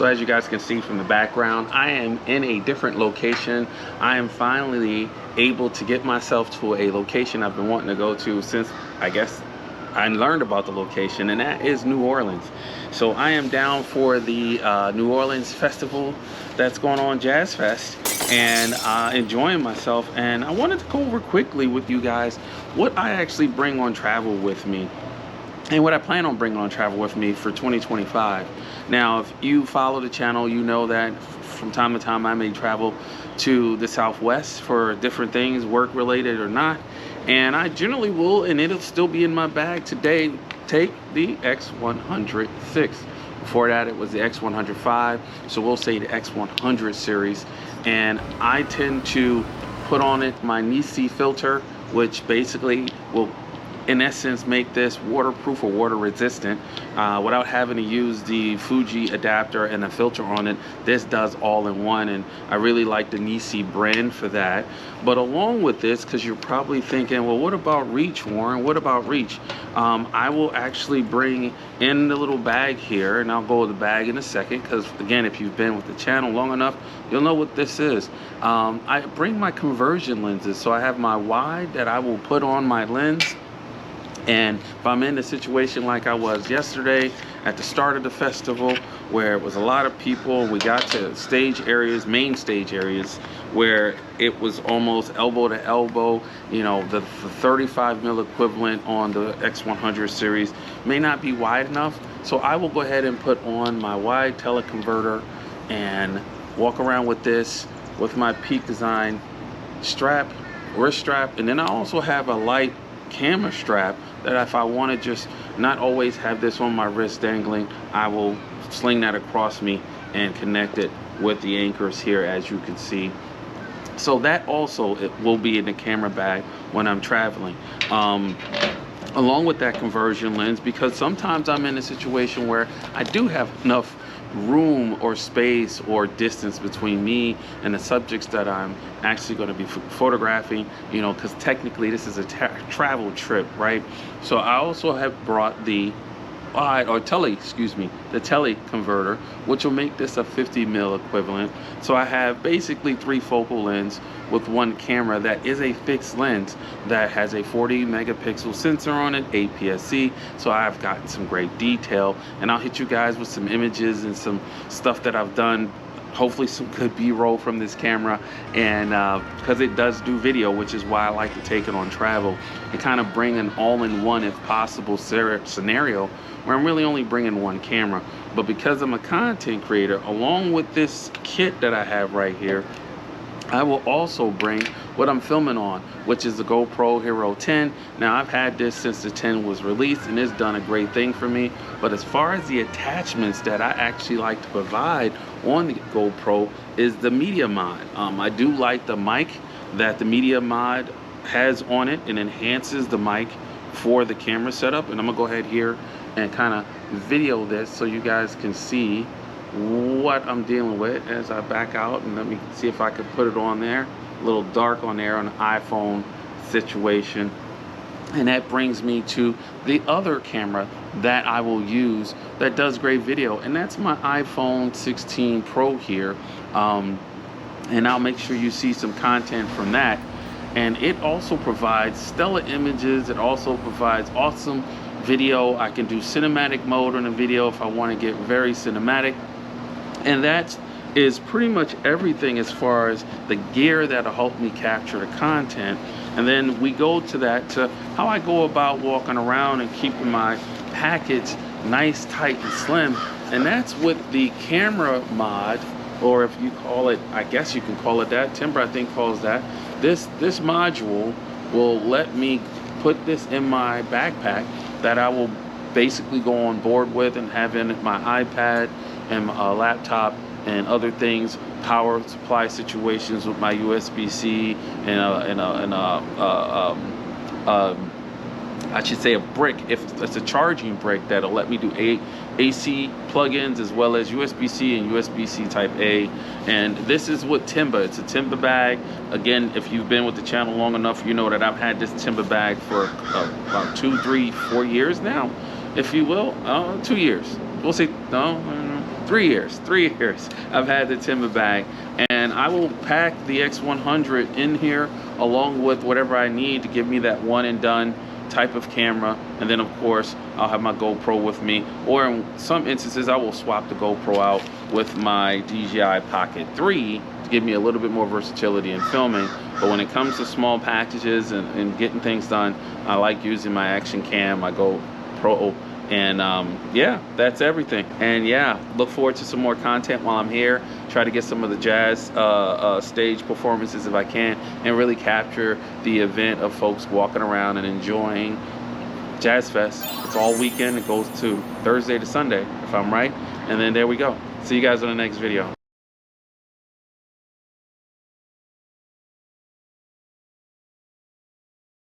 So as you guys can see from the background, I am in a different location. I am finally able to get myself to a location I've been wanting to go to since, I guess, I learned about the location, and that is New Orleans. So I am down for the New Orleans festival that's going on, Jazz Fest, and enjoying myself. And I wanted to go over quickly with you guys what I actually bring on travel with me and what I plan on bringing on travel with me for 2025. Now, if you follow the channel, you know that from time to time I may travel to the Southwest for different things, work related or not. And I generally will, and it'll still be in my bag today, take the X100vi. Before that, it was the X100vi. So we'll say the X100 series. And I tend to put on it my Nisi filter, which basically will, in essence, make this waterproof or water resistant without having to use the Fuji adapter and a filter on it. This does all in one, and I really like the Nisi brand for that. But along with this, because you're probably thinking, well, what about reach, Warren? What about reach? I will actually bring in the little bag here, and I'll go with the bag in a second, because again, if you've been with the channel long enough, you'll know what this is. I bring my conversion lenses. So I have my wide that I will put on my lens. And if I'm in a situation like I was yesterday at the start of the festival, where it was a lot of people, we got to stage areas, main stage areas, where it was almost elbow to elbow. You know, the 35 mil equivalent on the X100 series may not be wide enough. So I will go ahead and put on my wide teleconverter and walk around with this, with my Peak Design strap, wrist strap. And then I also have a light camera strap that if I want to just not always have this on my wrist dangling, I will sling that across me and connect it with the anchors here, as you can see. So that also, it will be in the camera bag when I'm traveling, along with that conversion lens, because sometimes I'm in a situation where I do have enough room or space or distance between me and the subjects that I'm actually going to be photographing, you know, because technically this is a travel trip, right? So I also have brought the tele converter, which will make this a 50 mil equivalent. So I have basically 3 focal lens with 1 camera that is a fixed lens that has a 40 megapixel sensor on it, APS-C. So I've gotten some great detail, and I'll hit you guys with some images and some stuff that I've done, hopefully some good B-roll from this camera. And because it does do video, which is why I like to take it on travel and kind of bring an all-in-one, if possible, scenario where I'm really only bringing 1 camera. But because I'm a content creator, along with this kit that I have right here, I will also bring what I'm filming on, which is the GoPro Hero 10. Now, I've had this since the 10 was released, and it's done a great thing for me. But as far as the attachments that I actually like to provide on the GoPro is the media mod. I do like the mic that the media mod has on it. It enhances the mic for the camera setup. And I'm gonna go ahead here and kind of video this so you guys can see what I'm dealing with as I back out, and let me see if I could put it on there. A little dark on there on an iPhone situation. And that brings me to the other camera that I will use that does great video, and that's my iPhone 16 Pro here. And I'll make sure you see some content from that. And it also provides stellar images. It also provides awesome video. I can do cinematic mode on a video if I want to get very cinematic. And that is pretty much everything as far as the gear that'll help me capture the content. And then we go to that, to how I go about walking around and keeping my package nice, tight, and slim. And that's with the camera mod, or if you call it, I guess you can call it that. Timber, I think, calls that. This module will let me put this in my backpack that I will basically go on board with and have in my iPad and my laptop and other things, power supply situations with my USB-C and I should say a brick, if it's a charging brick, that'll let me do AC plugins as well as USB-C and USB-C type A. And this is with Timber. It's a Timber bag. Again, if you've been with the channel long enough, you know that I've had this Timber bag for about 2, 3, 4 years now, if you will. 2 years. We'll say, no, 3 years. 3 years I've had the timber bag, and I will pack the X100 in here along with whatever I need to give me that one and done type of camera. And then of course I'll have my GoPro with me, or in some instances I will swap the GoPro out with my DJI Pocket 3 to give me a little bit more versatility in filming. But when it comes to small packages and getting things done, I like using my action cam, my GoPro. And yeah, that's everything. And yeah, look forward to some more content while I'm here. Try to get some of the jazz stage performances if I can, and really capture the event of folks walking around and enjoying Jazz Fest. It's all weekend. It goes to Thursday to Sunday, if I'm right. And then there we go. See you guys on the next video.